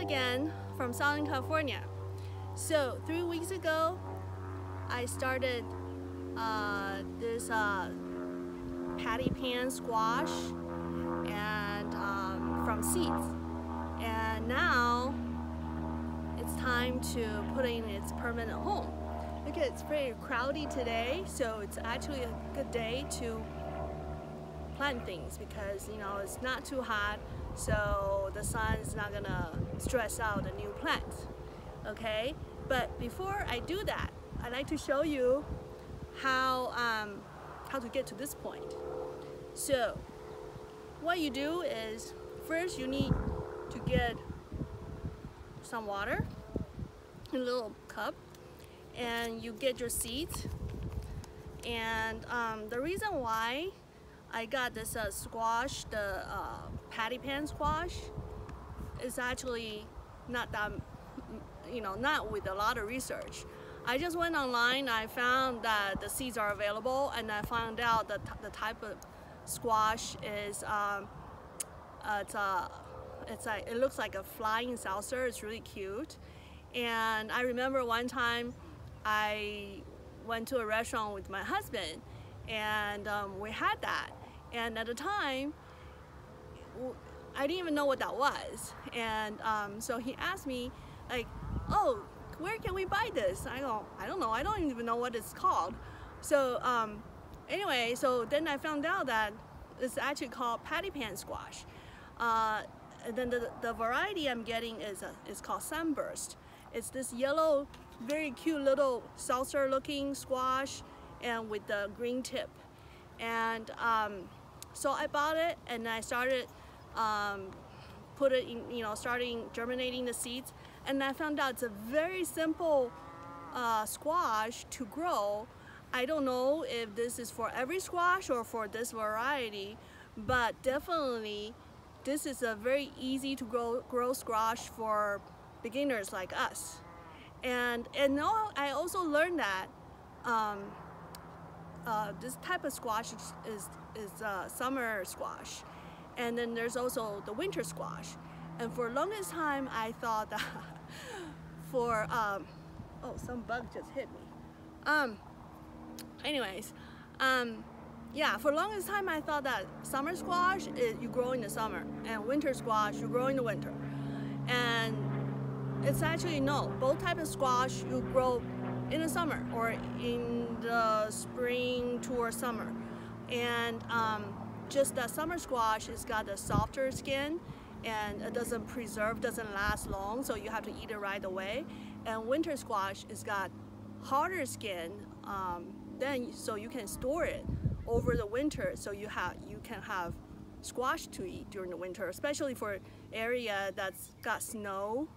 again from Southern California. So 3 weeks ago, I started this patty pan squash and from seeds, and now it's time to put in its permanent home. Look, it's very cloudy today, so it's actually a good day to plant things because it's not too hot, so the sun is not gonna stress out the new plant. Okay, but before I do that, I'd like to show you how to get to this point. So what you do is, first you need to get some water in a little cup, and you get your seeds. And the reason why I got this squash, the patty pan squash, is actually not that, not with a lot of research. I just went online, I found that the seeds are available, and I found out that the type of squash is, it looks like a flying saucer. It's really cute. And I remember one time I went to a restaurant with my husband, and we had that. And at the time, I didn't even know what that was. And so he asked me, like, oh, where can we buy this? I go, I don't know. I don't even know what it's called. So anyway, so then I found out that it's actually called patty pan squash. And then the variety I'm getting is called SUNBURST. It's this yellow, very cute little saucer-looking squash, and with the green tip. And so I bought it, and I started put it in, starting germinating the seeds. And I found out it's a very simple squash to grow. I don't know if this is for every squash or for this variety, but definitely this is a very easy to grow squash for beginners like us. And now I also learned that this type of squash is summer squash, and then there's also the winter squash. And for the longest time I thought that for oh, some bug just hit me. Yeah, for the longest time I thought that summer squash you grow in the summer, and winter squash you grow in the winter. And it's actually no, both types of squash you grow in the summer or in the spring towards summer. And just that summer squash has got a softer skin, and it doesn't preserve, doesn't last long, so you have to eat it right away. And winter squash has got harder skin, so you can store it over the winter, so you can have squash to eat during the winter, especially for area that's got snow.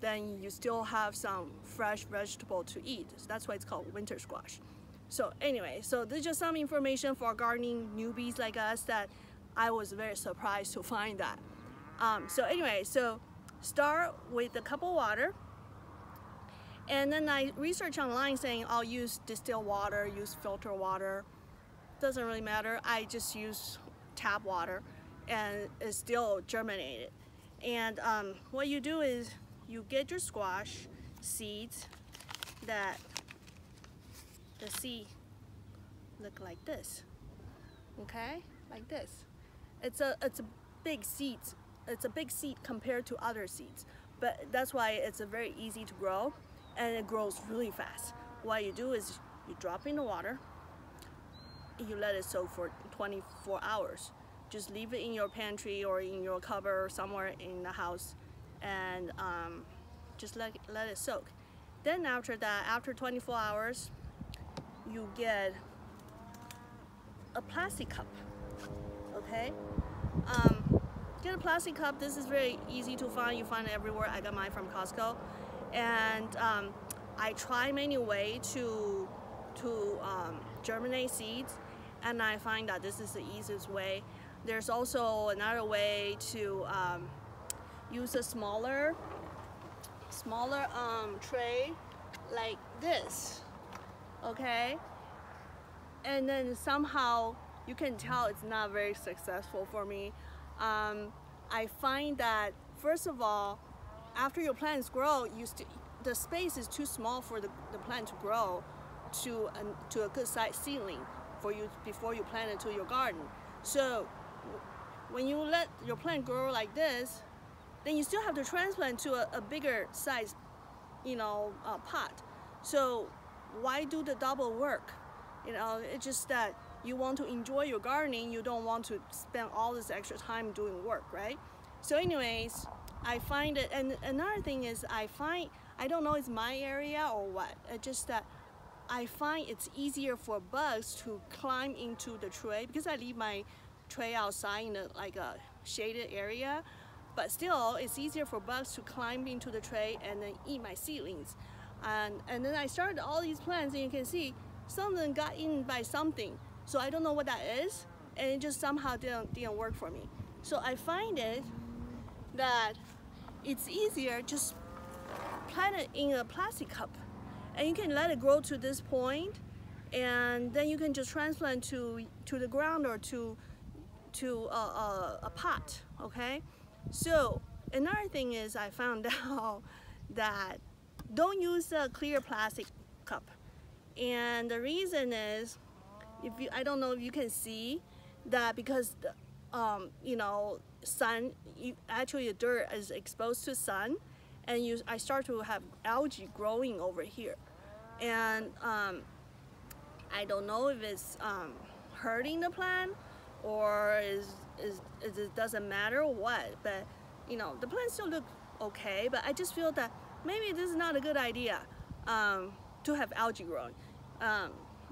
Then you still have some fresh vegetable to eat. So that's why it's called winter squash. So anyway, so this is just some information for gardening newbies like us that I was very surprised to find that. So anyway, so start with a cup of water. And then I researched online saying I'll use distilled water, use filtered water. Doesn't really matter. I just use tap water, and it's still germinated. And what you do is you get your squash seeds that the seed look like this. Okay, like this. It's a big seed. It's a big seed compared to other seeds, but that's why it's a very easy to grow, and it grows really fast. What you do is you drop in the water, you let it soak for 24 hours. Just leave it in your pantry or in your cupboard or somewhere in the house, and just let it soak. Then after that, after 24 hours, you get a plastic cup. Okay, get a plastic cup. This is very easy to find. You find it everywhere. I got mine from Costco, and I try many ways to germinate seeds, and I find that this is the easiest way. There's also another way to use a smaller tray like this, okay? And then somehow you can tell it's not very successful for me. I find that first of all, after your plants grow, the space is too small for the plant to grow to a good size seedling for you before you plant it to your garden. So when you let your plant grow like this, then you still have to transplant to a bigger size, pot. So why do the double work? It's just that you want to enjoy your gardening. You don't want to spend all this extra time doing work, right? So anyways, I find it, and another thing is I don't know it's my area or what, it's just that I find it's easier for bugs to climb into the tray because I leave my tray outside in a shaded area, but still it's easier for bugs to climb into the tray and then eat my seedlings. And then I started all these plants, and you can see some of them got eaten by something. So I don't know what that is, and it just somehow didn't work for me. So I find it that it's easier just plant it in a plastic cup, and you can let it grow to this point, and then you can just transplant to the ground or to a pot. Okay. So another thing is I found out that don't use a clear plastic cup, and the reason is I don't know if you can see that because the sun, actually the dirt is exposed to sun, and I start to have algae growing over here, and I don't know if it's hurting the plant or it doesn't matter or what, but the plants still look okay, but I just feel that maybe this is not a good idea to have algae growing,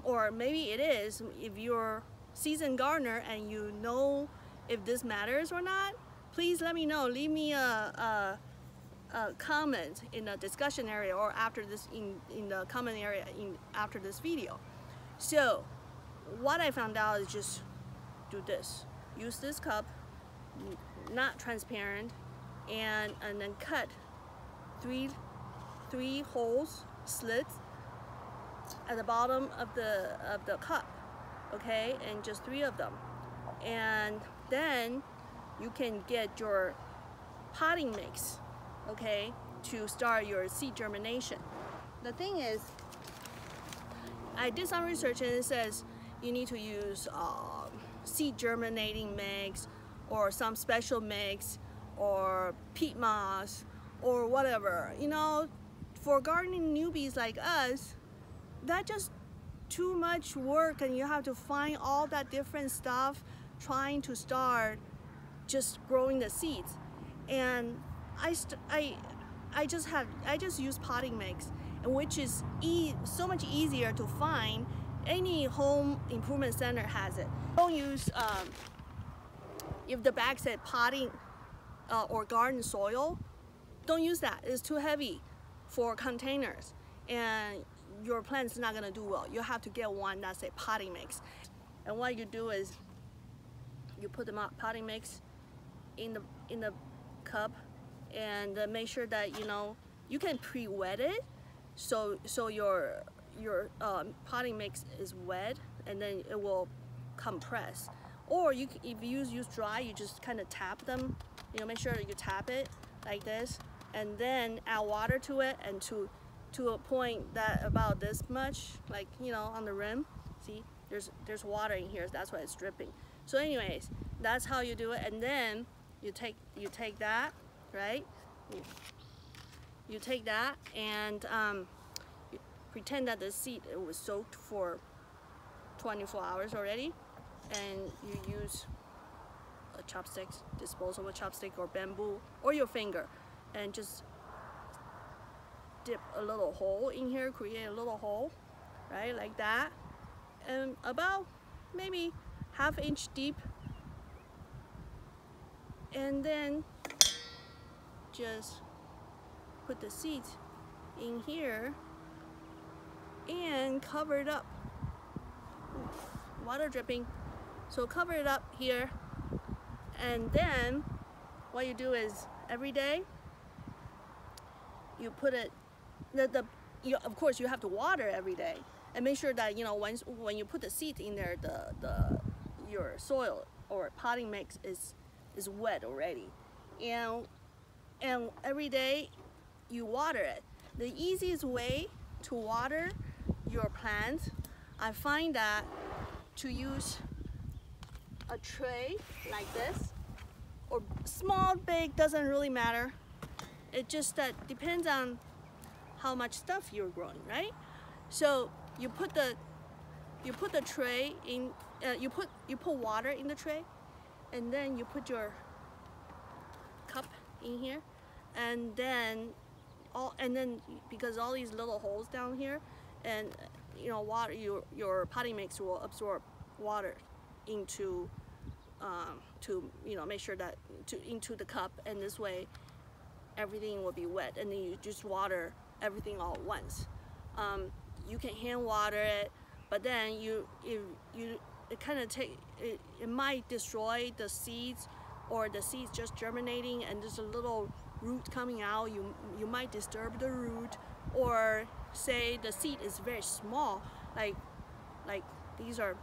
or maybe it is. If you're a seasoned gardener and you know if this matters or not, please let me know. Leave me a comment in the discussion area or after this in the comment area after this video. So what I found out is just do this. Use this cup, not transparent, and then cut three holes, slits at the bottom of the cup, okay, and just 3 of them, and then you can get your potting mix, okay, to start your seed germination. The thing is, I did some research and it says you need to use seed germinating mix or some special mix or peat moss or whatever. For gardening newbies like us, that's just too much work, and you have to find all that different stuff trying to start just growing the seeds. And I just use potting mix, which is so much easier to find. Any home improvement center has it. Don't use if the bag said potting or garden soil, don't use that. It's too heavy for containers, and your plant's not gonna do well. You have to get one that's a potting mix. And what you do is you put the potting mix in the cup, and make sure that you can pre-wet it, so your potting mix is wet, and then it will compress. Or if you use dry, you just kind of tap them. Make sure that you tap it like this, and then add water to it, and to a point that about this much, like on the rim. See, there's water in here. That's why it's dripping. So anyways, that's how you do it. And then you take that, right? You take that and you pretend that the seed was soaked for 24 hours already, and you use a chopstick, disposable chopstick or bamboo or your finger, and just dip a little hole in here, create a little hole, right, like that, and about maybe ½ inch deep, and then just put the seeds in here and cover it up. Water dripping, so cover it up here, and then what you do is every day you put it, of course you have to water every day, and make sure that when you put the seed in there, your soil or potting mix is wet already, and and every day you water it. The easiest way to water your plants, I find that to use a tray like this, or small, big, doesn't really matter. It just depends on how much stuff you're growing, right? So you put the tray in, you put water in the tray, and then you put your cup in here, and then because all these little holes down here, and you know, water, your potting mix will absorb water into to, you know, make sure that into the cup, and this way everything will be wet, and then you just water everything all at once. You can hand water it, but then it kind of it might destroy the seeds, or the seeds just germinating and there's a little root coming out. You might disturb the root, or say the seed is very small, like these are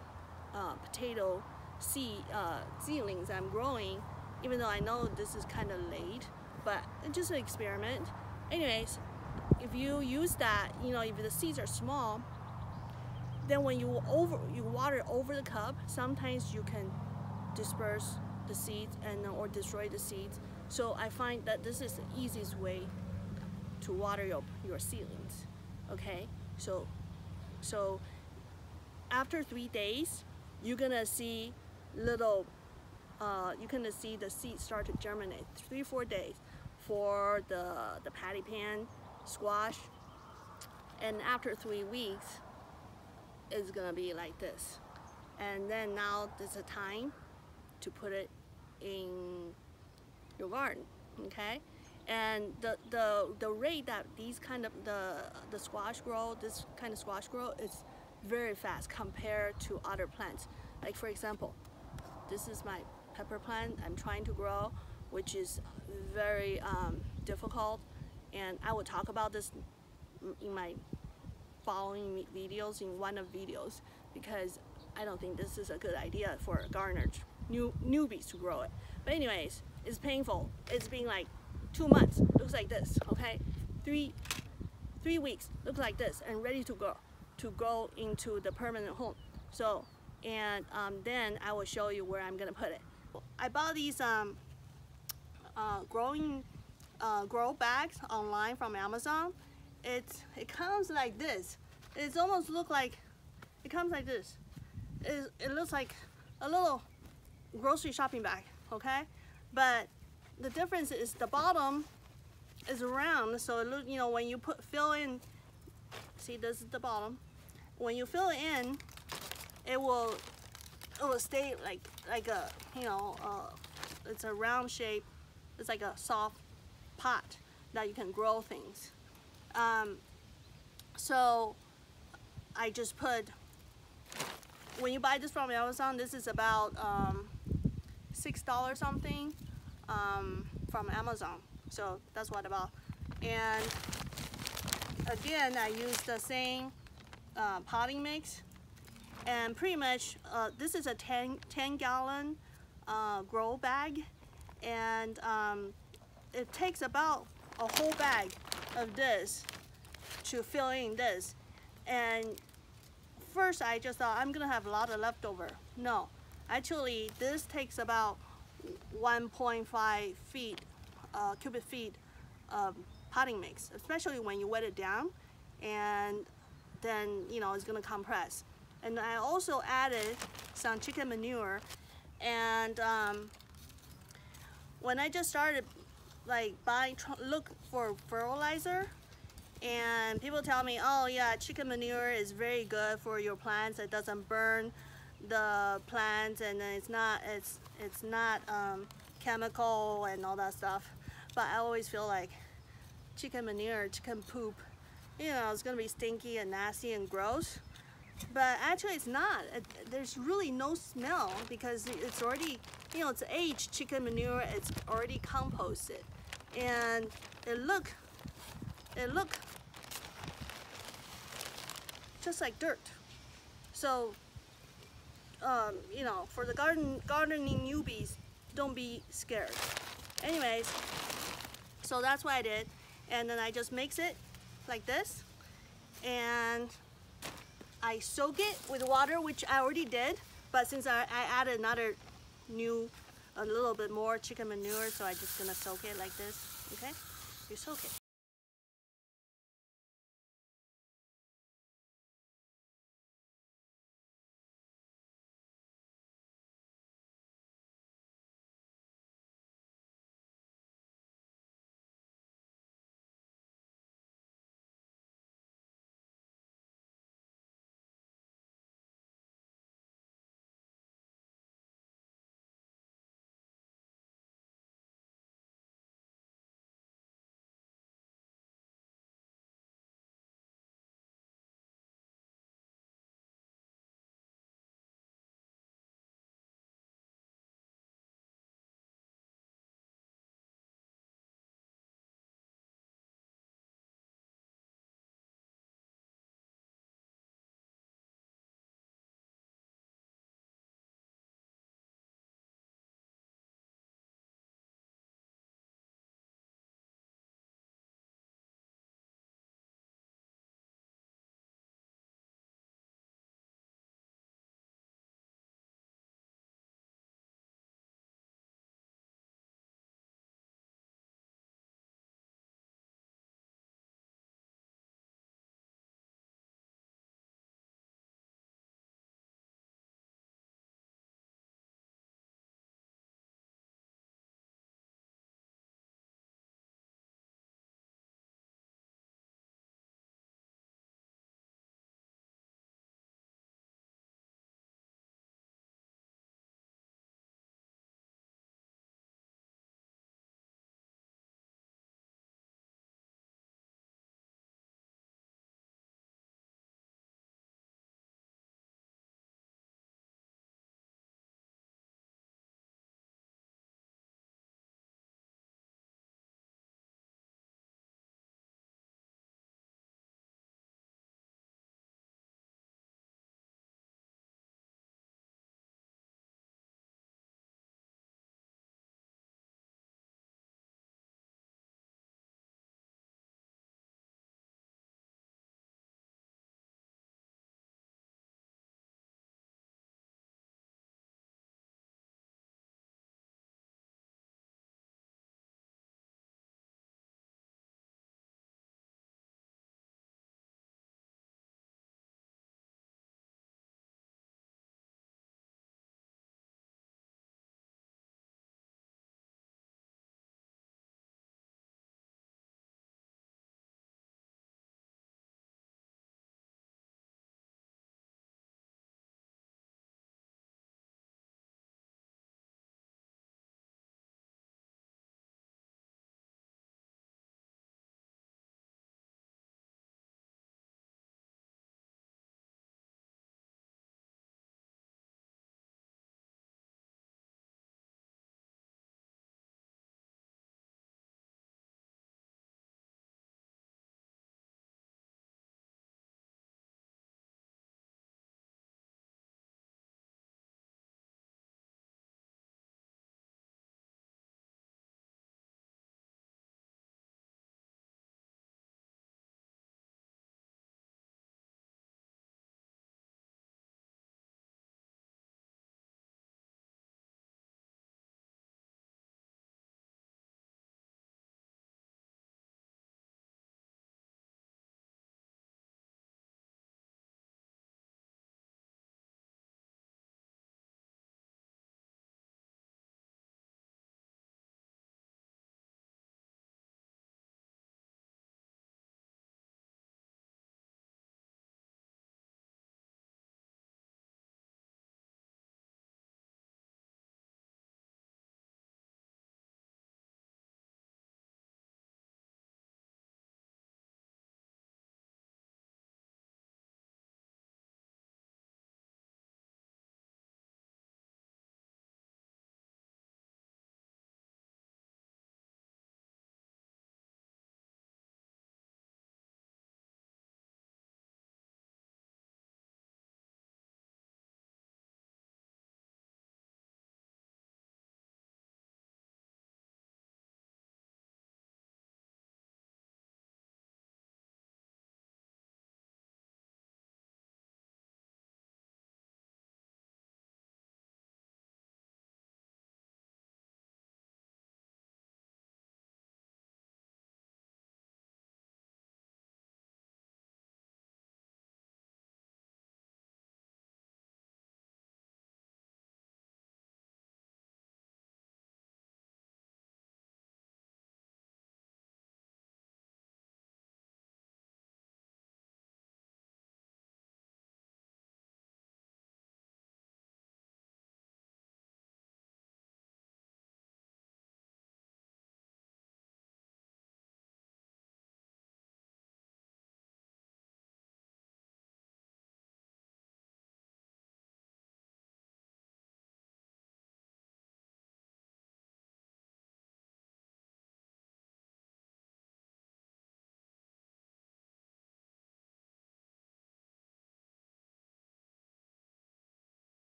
potato seedlings I'm growing, even though I know this is kind of late, but it's just an experiment. Anyways, if you use that, you know, if the seeds are small, then when you water over the cup, sometimes you can disperse the seeds or destroy the seeds. So I find that this is the easiest way to water your seedlings. Okay, so after 3 days, you're gonna see little, you're gonna see the seeds start to germinate. 3-4 days for the patty pan squash, and after 3 weeks, it's gonna be like this. And then now there's a time to put it in your garden, okay? And the rate that these kind of the squash grow, this kind of squash grow, is very fast compared to other plants. Like for example, this is my pepper plant I'm trying to grow, which is very difficult, and I will talk about this in my following videos, in one of videos, because I don't think this is a good idea for gardeners, newbies to grow it. But anyways, it's painful. It's been like 2 months, looks like this, okay? 3 weeks, looks like this, and ready to go into the permanent home. So, and then I will show you where I'm gonna put it. I bought these grow bags online from Amazon. It comes like this. It's almost look like, it comes like this. It looks like a little grocery shopping bag, okay? But the difference is the bottom is round, so it look, you know, when you fill in, see, this is the bottom. When you fill it in, it will stay like a, you know, it's a round shape. It's like a soft pot that you can grow things. So I just put, when you buy this from Amazon, this is about $6 something from Amazon. So that's what I bought. And again, I use the same potting mix, and pretty much this is a 10-gallon grow bag, and it takes about a whole bag of this to fill in this. And first I just thought I'm gonna have a lot of leftover. No, actually this takes about 1.5 cubic feet of potting mix, especially when you wet it down, and then, you know, it's gonna compress. And I also added some chicken manure, and when I just started like look for fertilizer, and people tell me, oh yeah, chicken manure is very good for your plants. It doesn't burn the plants, and then it's not chemical and all that stuff. But I always feel like chicken manure, chicken poop, you know, it's gonna be stinky and nasty and gross. But actually it's not. There's really no smell, because it's already, you know, it's aged chicken manure. It's already composted, and it look just like dirt. So you know, for the gardening newbies, don't be scared. Anyways, So that's what I did. And then I just mix it like this. And I soak it with water, which I already did. But since I added another a little bit more chicken manure, so I'm just gonna soak it like this, okay? You soak it.